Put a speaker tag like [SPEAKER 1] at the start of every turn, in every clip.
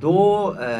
[SPEAKER 1] 2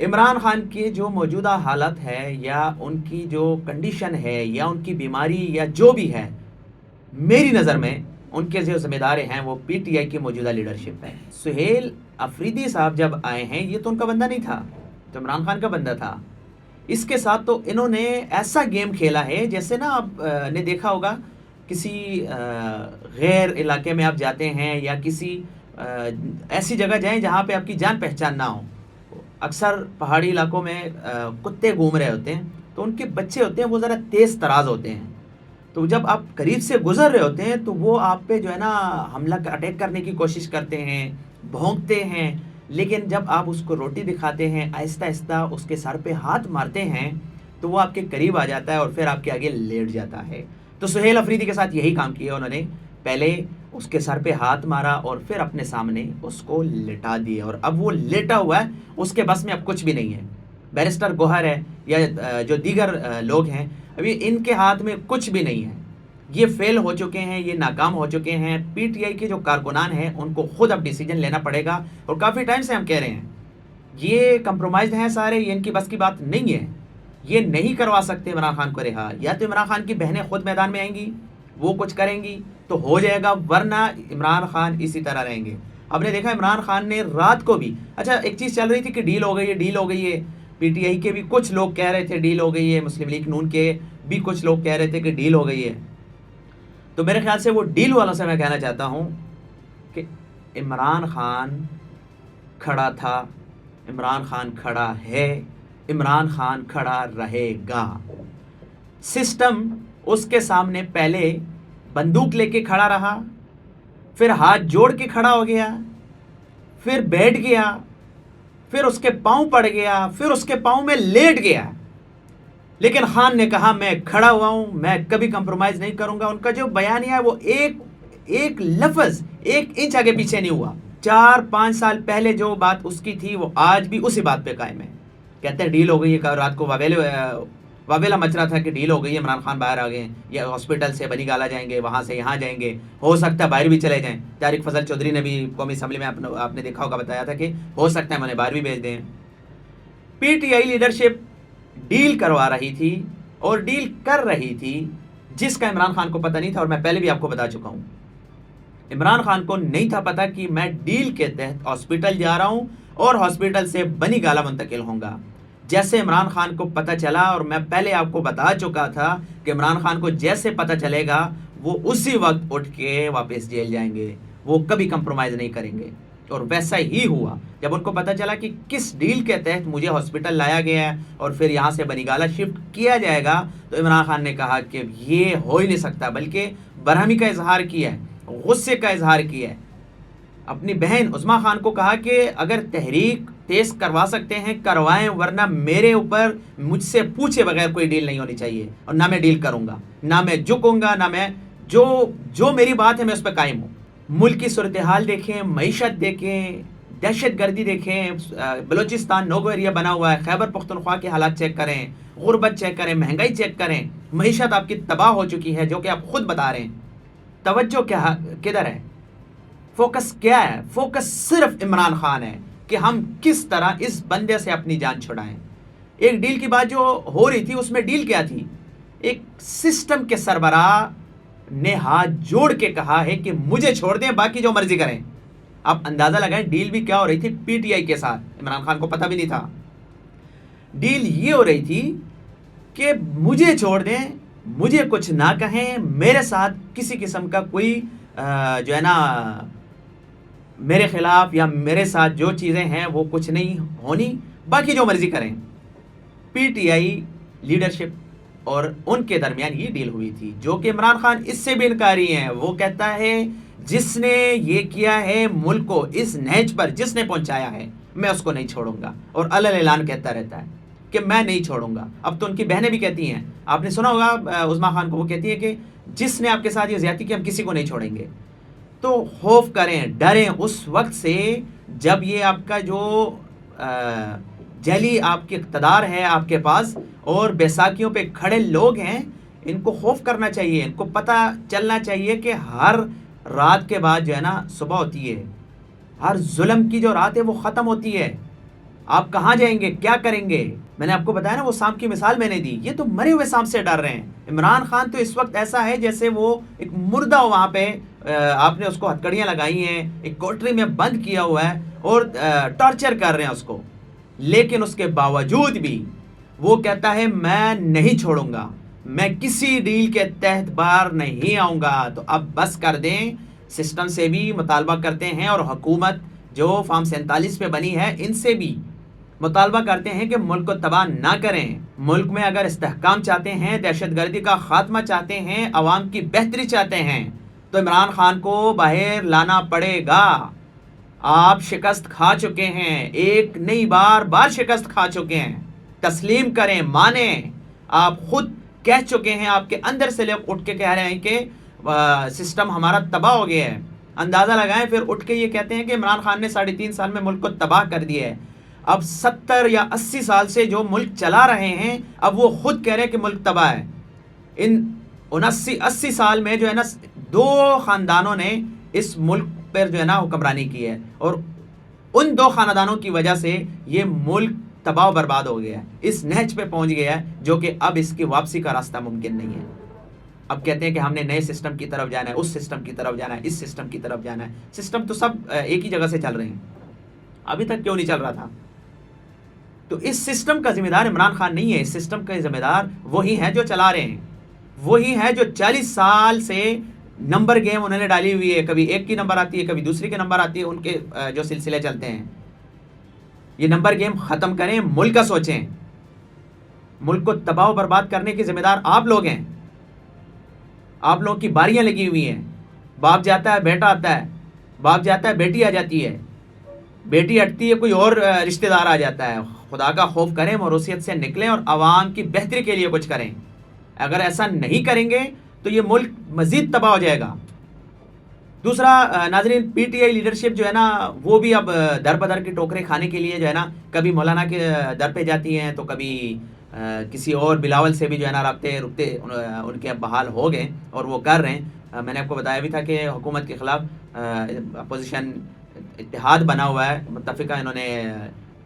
[SPEAKER 1] عمران خان کی جو موجودہ حالت ہے یا ان کی جو کنڈیشن ہے یا ان کی بیماری یا جو بھی ہے، میری نظر میں ان کے جو ذمہ دار ہیں وہ پی ٹی آئی کی موجودہ لیڈرشپ ہے۔ سہیل افریدی صاحب جب آئے ہیں یہ تو ان کا بندہ نہیں تھا، تو عمران خان کا بندہ تھا۔ اس کے ساتھ تو انہوں نے ایسا گیم کھیلا ہے جیسے نا آپ نے دیکھا ہوگا کسی غیر علاقے میں آپ جاتے ہیں یا کسی ایسی جگہ جائیں جہاں پہ آپ کی جان پہچان نہ ہو۔ اکثر پہاڑی علاقوں میں کتے گھوم رہے ہوتے ہیں تو ان کے بچے ہوتے ہیں وہ ذرا تیز تراز ہوتے ہیں، تو جب آپ قریب سے گزر رہے ہوتے ہیں تو وہ آپ پہ جو ہے نا حملہ اٹیک کرنے کی کوشش کرتے ہیں، بھونکتے ہیں، لیکن جب آپ اس کو روٹی دکھاتے ہیں، آہستہ آہستہ اس کے سر پہ ہاتھ مارتے ہیں تو وہ آپ کے قریب آ جاتا ہے اور پھر آپ کے آگے لیٹ جاتا ہے۔ تو سہیل افریدی کے ساتھ یہی کام کیا انہوں نے، پہلے اس کے سر پہ ہاتھ مارا اور پھر اپنے سامنے اس کو لٹا دیا، اور اب وہ لیٹا ہوا ہے، اس کے بس میں اب کچھ بھی نہیں ہے۔ بیرسٹر گوہر ہے یا جو دیگر لوگ ہیں، ابھی ان کے ہاتھ میں کچھ بھی نہیں ہے، یہ فیل ہو چکے ہیں، یہ ناکام ہو چکے ہیں۔ پی ٹی آئی کے جو کارکنان ہیں ان کو خود اب ڈیسیجن لینا پڑے گا، اور کافی ٹائم سے ہم کہہ رہے ہیں یہ کمپرومائزڈ ہیں سارے، یہ ان کی بس کی بات نہیں ہے، یہ نہیں کروا سکتے عمران خان کو رہا۔ یا تو عمران خان کی بہنیں خود میدان میں آئیں گی، وہ کچھ کریں گی تو ہو جائے گا، ورنہ عمران خان اسی طرح رہیں گے۔ ہم نے دیکھا عمران خان نے رات کو بھی، اچھا ایک چیز چل رہی تھی کہ ڈیل ہو گئی ہے، ڈیل ہو گئی ہے، پی ٹی آئی کے بھی کچھ لوگ کہہ رہے تھے ڈیل ہو گئی ہے، مسلم لیگ نون کے بھی کچھ لوگ کہہ رہے تھے کہ ڈیل ہو گئی ہے۔ تو میرے خیال سے وہ ڈیل والوں سے میں کہنا چاہتا ہوں کہ عمران خان کھڑا تھا، عمران خان کھڑا ہے، عمران خان کھڑا رہے گا۔ سسٹم اس کے سامنے پہلے بندوق لے کے کھڑا رہا، پھر ہاتھ جوڑ کے کھڑا ہو گیا، پھر بیٹھ گیا، پھر اس کے پاؤں پڑ گیا، پھر اس کے پاؤں میں لیٹ گیا، لیکن خان نے کہا میں کھڑا ہوا ہوں، میں کبھی کمپرومائز نہیں کروں گا۔ ان کا جو بیانیہ ہے وہ ایک لفظ ایک انچ آگے پیچھے نہیں ہوا۔ 4-5 سال پہلے جو بات اس کی تھی وہ آج بھی اسی بات پہ قائم ہے۔ کہتے ہیں ڈیل ہو گئی ہے، رات کو واویلا مچ رہا تھا کہ ڈیل ہو گئی ہے، عمران خان باہر آ گئے، یا ہاسپٹل سے بنی گالا جائیں گے، وہاں سے یہاں جائیں گے، ہو سکتا ہے باہر بھی چلے جائیں۔ طارق فضل چودھری نے بھی قومی اسمبلی میں آپ نے دیکھا ہوگا بتایا تھا کہ ہو سکتا ہے انہیں باہر بھی بھیج دیں۔ P T I leadership deal کروا رہی تھی اور ڈیل کر رہی تھی جس کا عمران خان کو پتہ نہیں تھا، اور میں پہلے بھی آپ کو بتا چکا ہوں، عمران خان کو نہیں تھا پتا کہ میں ڈیل کے تحت ہاسپٹل جا رہا ہوں اور ہاسپٹل سے بنی گالا منتقل ہوں گا۔ جیسے عمران خان کو پتہ چلا، اور میں پہلے آپ کو بتا چکا تھا کہ عمران خان کو جیسے پتہ چلے گا وہ اسی وقت اٹھ کے واپس جیل جائیں گے، وہ کبھی کمپرومائز نہیں کریں گے، اور ویسا ہی ہوا۔ جب ان کو پتہ چلا کہ کس ڈیل کے تحت مجھے ہاسپٹل لایا گیا ہے اور پھر یہاں سے بنی گالا شفٹ کیا جائے گا، تو عمران خان نے کہا کہ یہ ہو ہی نہیں سکتا، بلکہ برہمی کا اظہار کیا ہے، غصے کا اظہار کیا ہے۔ اپنی بہن عظمیٰ خان کو کہا کہ اگر تحریک تیز کروا سکتے ہیں کروائیں، ورنہ میرے اوپر مجھ سے پوچھے بغیر کوئی ڈیل نہیں ہونی چاہیے، اور نہ میں ڈیل کروں گا، نہ میں جھکوں گا، نہ میں جو میری بات ہے میں اس پہ قائم ہوں۔ ملک کی صورتحال دیکھیں، معیشت دیکھیں، دہشت گردی دیکھیں، بلوچستان نوگو ایریا بنا ہوا ہے، خیبر پختونخوا کے حالات چیک کریں، غربت چیک کریں، مہنگائی چیک کریں، معیشت آپ کی تباہ ہو چکی ہے جو کہ آپ خود بتا رہے ہیں۔ توجہ کدھر ہے؟ فوکس کیا ہے؟ فوکس صرف عمران خان ہے کہ ہم کس طرح اس بندے سے اپنی جان چھڑائیں۔ ایک ڈیل کی بات جو ہو رہی تھی اس میں ڈیل کیا تھی؟ ایک سسٹم کے سربراہ نے ہاتھ جوڑ کے کہا ہے کہ مجھے چھوڑ دیں، باقی جو مرضی کریں۔ آپ اندازہ لگائیں ڈیل بھی کیا ہو رہی تھی پی ٹی آئی کے ساتھ، عمران خان کو پتہ بھی نہیں تھا۔ ڈیل یہ ہو رہی تھی کہ مجھے چھوڑ دیں، مجھے کچھ نہ کہیں، میرے ساتھ کسی قسم کا کوئی جو ہے نا میرے خلاف یا میرے ساتھ جو چیزیں ہیں وہ کچھ نہیں ہونی، باقی جو مرضی کریں۔ پی ٹی آئی لیڈرشپ اور ان کے درمیان یہ ڈیل ہوئی تھی، جو کہ عمران خان اس سے بھی انکاری ہیں۔ وہ کہتا ہے جس نے یہ کیا ہے ملک کو اس نہج پر جس نے پہنچایا ہے میں اس کو نہیں چھوڑوں گا، اور الل اعلان کہتا رہتا ہے کہ میں نہیں چھوڑوں گا۔ اب تو ان کی بہنیں بھی کہتی ہیں، آپ نے سنا ہوگا عظمیٰ خان کو، وہ کہتی ہے کہ جس نے آپ کے ساتھ یہ زیادتی کی ہم کسی کو نہیں چھوڑیں گے۔ تو خوف کریں، ڈریں اس وقت سے جب یہ آپ کا جو جیلی آپ کی اقتدار ہے آپ کے پاس اور بیساکھیوں پہ کھڑے لوگ ہیں، ان کو خوف کرنا چاہیے، ان کو پتہ چلنا چاہیے کہ ہر رات کے بعد جو ہے نا صبح ہوتی ہے، ہر ظلم کی جو رات ہے وہ ختم ہوتی ہے۔ آپ کہاں جائیں گے، کیا کریں گے؟ میں نے آپ کو بتایا نا وہ سانپ کی مثال میں نے دی، یہ تو مرے ہوئے سانپ سے ڈر رہے ہیں۔ عمران خان تو اس وقت ایسا ہے جیسے وہ ایک مردہ ہو، وہاں پہ آپ نے اس کو ہتکڑیاں لگائی ہیں، ایک کوٹری میں بند کیا ہوا ہے اور ٹارچر کر رہے ہیں اس کو، لیکن اس کے باوجود بھی وہ کہتا ہے میں نہیں چھوڑوں گا، میں کسی ڈیل کے تحت باہر نہیں آؤں گا۔ تو اب بس کر دیں، سسٹم سے بھی مطالبہ کرتے ہیں اور حکومت جو فارم 47 پہ بنی ہے ان سے بھی مطالبہ کرتے ہیں کہ ملک کو تباہ نہ کریں۔ ملک میں اگر استحکام چاہتے ہیں، دہشت گردی کا خاتمہ چاہتے ہیں، عوام کی بہتری چاہتے ہیں، تو عمران خان کو باہر لانا پڑے گا۔ آپ شکست کھا چکے ہیں، ایک نہیں بار شکست کھا چکے ہیں، تسلیم کریں، مانیں۔ آپ خود کہہ چکے ہیں، آپ کے اندر سے لوگ اٹھ کے کہہ رہے ہیں کہ سسٹم ہمارا تباہ ہو گیا ہے۔ اندازہ لگائیں، پھر اٹھ کے یہ کہتے ہیں کہ عمران خان نے 3.5 سال میں ملک کو تباہ کر دیا ہے۔ اب 70 یا 80 سال سے جو ملک چلا رہے ہیں، اب وہ خود کہہ رہے ہیں کہ ملک تباہ ہے۔ ان 80 سال میں جو ہے نا 2 خاندانوں نے اس ملک پر جو ہے نا حکمرانی کی ہے، اور ان 2 خاندانوں کی وجہ سے یہ ملک تباہ و برباد ہو گیا ہے، اس نہج پہ پہنچ گیا ہے جو کہ اب اس کی واپسی کا راستہ ممکن نہیں ہے۔ اب کہتے ہیں کہ ہم نے نئے سسٹم کی طرف جانا ہے، اس سسٹم کی طرف جانا ہے، اس سسٹم کی طرف جانا ہے۔ سسٹم تو سب ایک ہی جگہ سے چل رہے ہیں، ابھی تک کیوں نہیں چل رہا تھا؟ تو اس سسٹم کا ذمہ دار عمران خان نہیں ہے، اس سسٹم کا ذمہ دار وہی ہیں جو چلا رہے ہیں، وہی ہیں جو 40 سال سے نمبر گیم انہوں نے ڈالی ہوئی ہے، کبھی ایک کی نمبر آتی ہے، کبھی دوسری کی نمبر آتی ہے، ان کے جو سلسلے چلتے ہیں۔ یہ نمبر گیم ختم کریں، ملک کا سوچیں۔ ملک کو تباہ و برباد کرنے کے ذمہ دار آپ لوگ ہیں، آپ لوگوں کی باریاں لگی ہوئی ہیں۔ باپ جاتا ہے، بیٹا آتا ہے، باپ جاتا ہے، بیٹی آ جاتی ہے، بیٹی ہٹتی ہے، کوئی اور رشتہ دار آ جاتا ہے۔ خدا کا خوف کریں، موروثیت سے نکلیں اور عوام کی بہتری کے لیے کچھ کریں۔ اگر ایسا نہیں کریں گے تو یہ ملک مزید تباہ ہو جائے گا۔ دوسرا ناظرین، پی ٹی آئی لیڈرشپ جو ہے نا وہ بھی اب در بدر کی ٹوکرے کھانے کے لیے جو ہے نا کبھی مولانا کے در پہ جاتی ہیں، تو کبھی کسی اور بلاول سے بھی جو ہے نا رابطے ان کے اب بحال ہو گئے اور وہ کر رہے ہیں۔ میں نے آپ کو بتایا بھی تھا کہ حکومت کے خلاف اپوزیشن اتحاد بنا ہوا ہے، متفقہ انہوں نے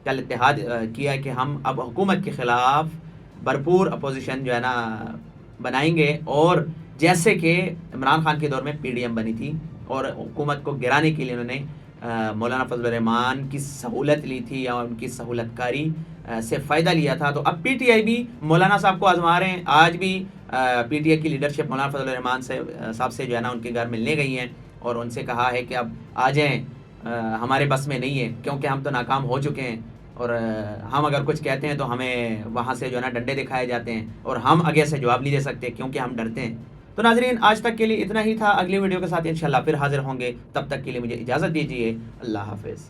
[SPEAKER 1] کل اتحاد کیا ہے کہ ہم اب حکومت کے خلاف بھرپور اپوزیشن جو ہے نا بنائیں گے، اور جیسے کہ عمران خان کے دور میں پی ڈی ایم بنی تھی اور حکومت کو گرانے کے لیے انہوں نے مولانا فضل الرحمان کی سہولت لی تھی یا ان کی سہولت کاری سے فائدہ لیا تھا۔ تو اب پی ٹی آئی بھی مولانا صاحب کو آزما رہے ہیں۔ آج بھی پی ٹی آئی کی لیڈرشپ مولانا فضل الرحمان صاحب سے جو ہے نا ان کے گھر ملنے گئی ہیں اور ان سے کہا ہے کہ اب آ جائیں، ہمارے بس میں نہیں ہے کیونکہ ہم تو ناکام ہو چکے ہیں، اور ہم اگر کچھ کہتے ہیں تو ہمیں وہاں سے جو ہے نا ڈنڈے دکھائے جاتے ہیں اور ہم آگے سے جواب نہیں دے سکتے کیونکہ ہم ڈرتے ہیں۔ تو ناظرین، آج تک کے لیے اتنا ہی تھا، اگلی ویڈیو کے ساتھ انشاءاللہ پھر حاضر ہوں گے، تب تک کے لیے مجھے اجازت دیجیے، اللہ حافظ۔